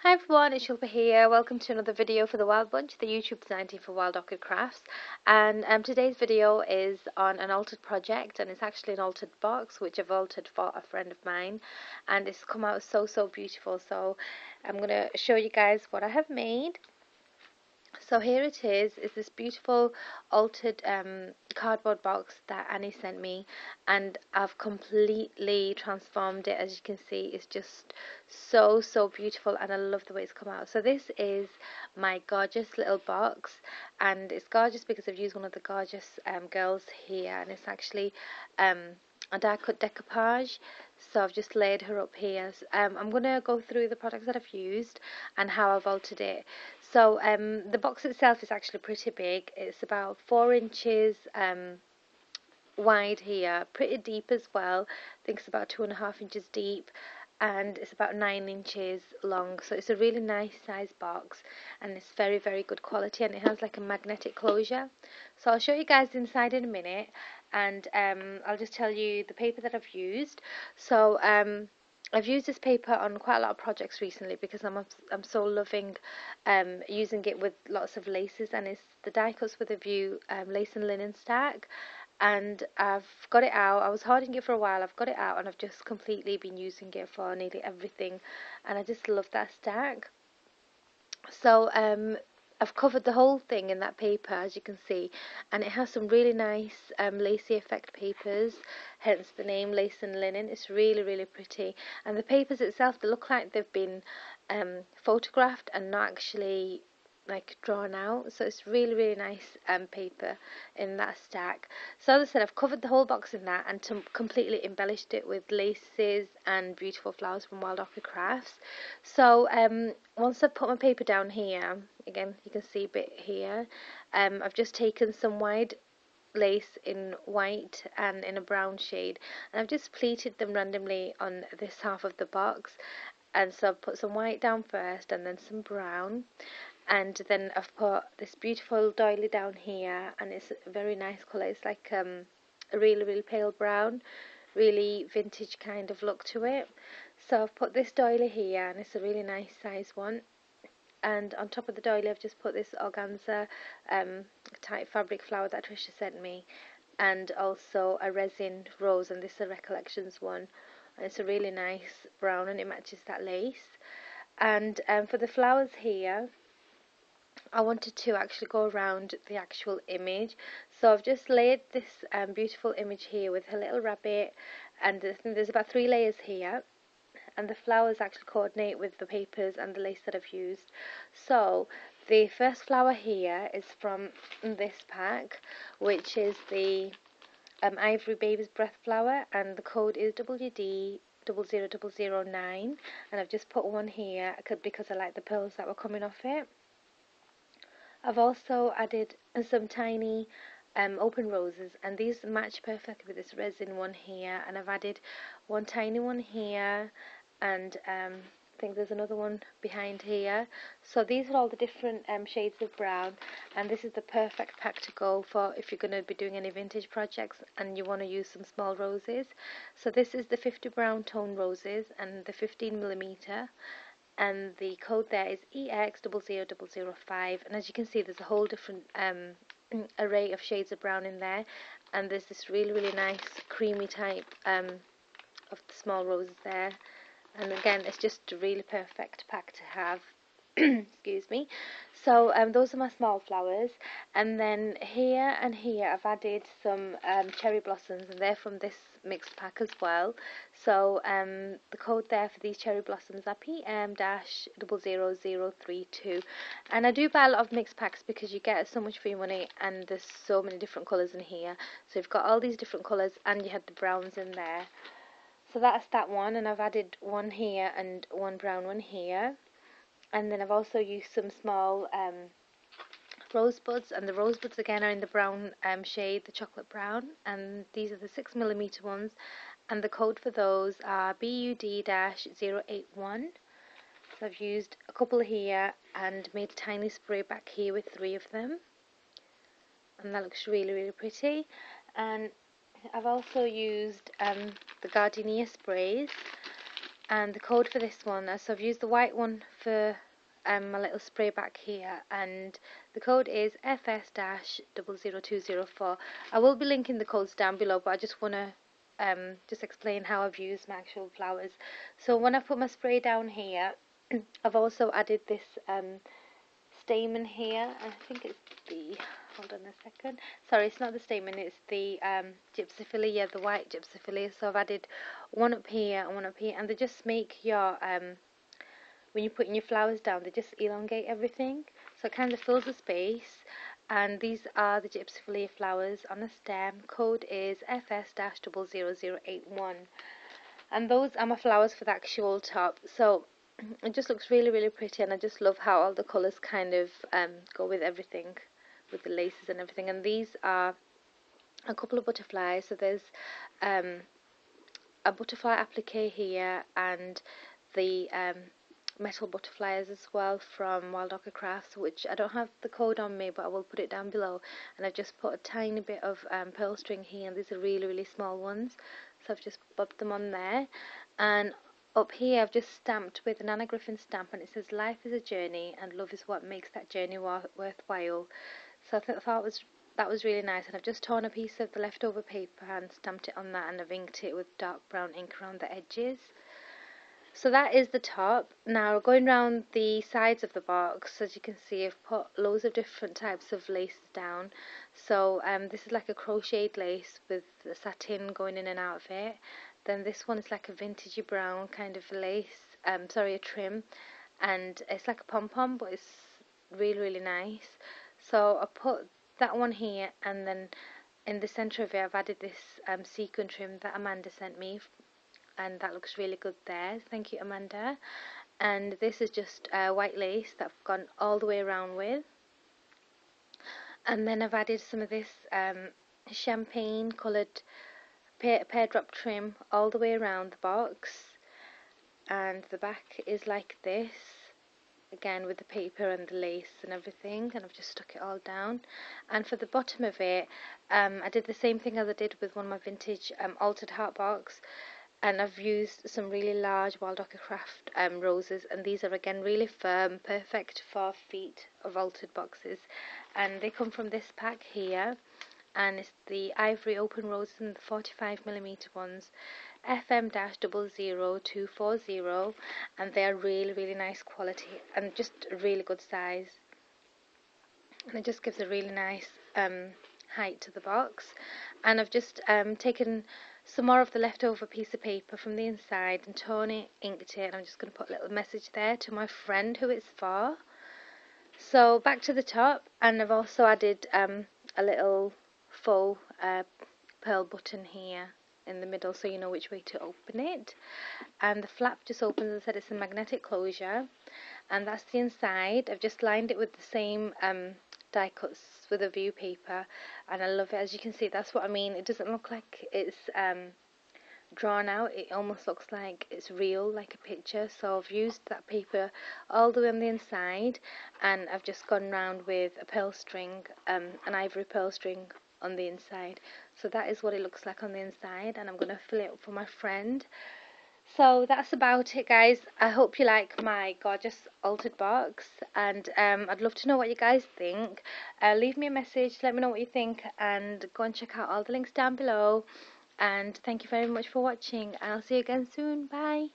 Hi everyone, it's Shilpa here. Welcome to another video for the Wild Bunch, the YouTube design team for Wild Orchid Crafts. And today's video is on an altered project, and it's actually an altered box which I've altered for a friend of mine, and it's come out so beautiful. So I'm going to show you guys what I have made. So here it is this beautiful altered cardboard box that Annie sent me, and I've completely transformed it. As you can see, it's just so beautiful, and I love the way it's come out. So this is my gorgeous little box, and it's gorgeous because I've used one of the Gorjuss girls here, and it's actually a die cut decoupage. So I've just laid her up here. I'm going to go through the products that I've used and how I've altered it. So the box itself is actually pretty big. It's about 4 inches wide here, pretty deep as well. I think it's about 2.5 inches deep, and it's about 9 inches long. So it's a really nice size box, and it's very good quality, and it has like a magnetic closure. So I'll show you guys inside in a minute, and I'll just tell you the paper that I've used. So I've used this paper on quite a lot of projects recently because I'm so loving using it with lots of laces, and it's the die cuts with a view lace and linen stack. And I've got it out. I was hoarding it for a while. I've got it out, and I've just completely been using it for nearly everything, and I just love that stack. So I've covered the whole thing in that paper, as you can see, and it has some really nice lacy effect papers, hence the name Lace and Linen. It's really pretty, and the papers itself, they look like they've been photographed and not actually like drawn out. So it's really nice paper in that stack. So as I said, I've covered the whole box in that, and completely embellished it with laces and beautiful flowers from Wild Orchid Crafts. So once I've put my paper down here, again you can see a bit here, I've just taken some wide lace in white and in a brown shade, and I've just pleated them randomly on this half of the box. And so I've put some white down first, and then some brown, and then I've put this beautiful doily down here, and it's a very nice colour. It's like a really pale brown, really vintage kind of look to it. So I've put this doily here, and it's a really nice size one. And on top of the doily I've just put this organza type fabric flower that Trisha sent me, and also a resin rose, and this is a Recollections one, and it's a really nice brown, and it matches that lace. And for the flowers here, I wanted to actually go around the actual image, so I've just laid this beautiful image here with her little rabbit, and I think there's about 3 layers here, and the flowers actually coordinate with the papers and the lace that I've used. So the first flower here is from this pack, which is the Ivory Baby's Breath flower, and the code is WD00009, and I've just put one here because I like the pearls that were coming off it. I've also added some tiny open roses, and these match perfectly with this resin one here, and I've added one tiny one here, and I think there's another one behind here. So these are all the different shades of brown, and this is the perfect pack to go for if you're going to be doing any vintage projects and you want to use some small roses. So this is the 50 brown tone roses and the 15mm, and the code there is EX00005, and as you can see there's a whole different array of shades of brown in there, and there's this really nice creamy type of the small roses there, and again it's just a really perfect pack to have. Excuse me. So those are my small flowers, and then here and here I've added some cherry blossoms, and they're from this mixed pack as well. So the code there for these cherry blossoms are PM-00032, and I do buy a lot of mixed packs because you get so much for your money, and there's so many different colours in here. So you've got all these different colours, and you had the browns in there. So that's that one, and I've added one here and one brown one here. And then I've also used some small rosebuds, and the rosebuds again are in the brown shade, the chocolate brown, and these are the 6mm ones, and the code for those are BUD-081. So I've used a couple here and made a tiny spray back here with 3 of them, and that looks really pretty. And I've also used the gardenia sprays, And the code for this one, so I've used the white one for my little spray back here, and the code is FS-00204. I will be linking the codes down below, but I just want to just explain how I've used my actual flowers. So when I put my spray down here, I've also added this stamen here. I think it's the, hold on a second, sorry, it's not the stamen, it's the gypsophilia, the white gypsophilia. So I've added one up here and one up here, and they just make your when you're putting your flowers down, they just elongate everything, so it kind of fills the space. And these are the gypsophilia flowers on a stem. Code is FS-00081, and those are my flowers for the actual top. So it just looks really, really pretty, and I just love how all the colours kind of go with everything, with the laces and everything. And these are a couple of butterflies. So there's a butterfly applique here, and the metal butterflies as well from Wild Orchid Crafts, which I don't have the code on me, but I will put it down below. And I've just put a tiny bit of pearl string here, and these are really, really small ones, so I've just bobbed them on there. And up here I've just stamped with an Anna Griffin stamp, and it says life is a journey and love is what makes that journey worthwhile. So I thought that was really nice, and I've just torn a piece of the leftover paper and stamped it on that, and I've inked it with dark brown ink around the edges. So that is the top. Now going round the sides of the box, as you can see, I've put loads of different types of laces down. So this is like a crocheted lace with the satin going in and out of it. Then this one is like a vintagey brown kind of lace, a trim, and it's like a pom-pom, but it's really, really nice. So I put that one here, and then in the centre of it I've added this sequin trim that Amanda sent me, and that looks really good there. Thank you, Amanda. And this is just white lace that I've gone all the way around with. And then I've added some of this champagne coloured pear drop trim all the way around the box. And the back is like this, again with the paper and the lace and everything, and I've just stuck it all down. And for the bottom of it, I did the same thing as I did with one of my vintage altered heart box, and I've used some really large Wild Orchid Craft roses, and these are again really firm, perfect for feet of altered boxes. And they come from this pack here, and it's the ivory open roses and the 45mm ones, FM-00240, and they are really, really nice quality and just a really good size, and it just gives a really nice height to the box. And I've just taken some more of the leftover piece of paper from the inside and torn it, inked it, and I'm just going to put a little message there to my friend who it's for. So back to the top, and I've also added a little faux pearl button here in the middle, so you know which way to open it. And the flap just opens, as I said, it's a magnetic closure, and that's the inside. I've just lined it with the same die cuts with a view paper, and I love it. As you can see, that's what I mean. It doesn't look like it's drawn out, it almost looks like it's real, like a picture. So I've used that paper all the way on the inside, and I've just gone round with a pearl string, an ivory pearl string on the inside. So that is what it looks like on the inside, and I'm going to fill it up for my friend. So that's about it, guys. I hope you like my gorgeous altered box, and I'd love to know what you guys think. Leave me a message, let me know what you think, and go and check out all the links down below. And thank you very much for watching, and I'll see you again soon. Bye.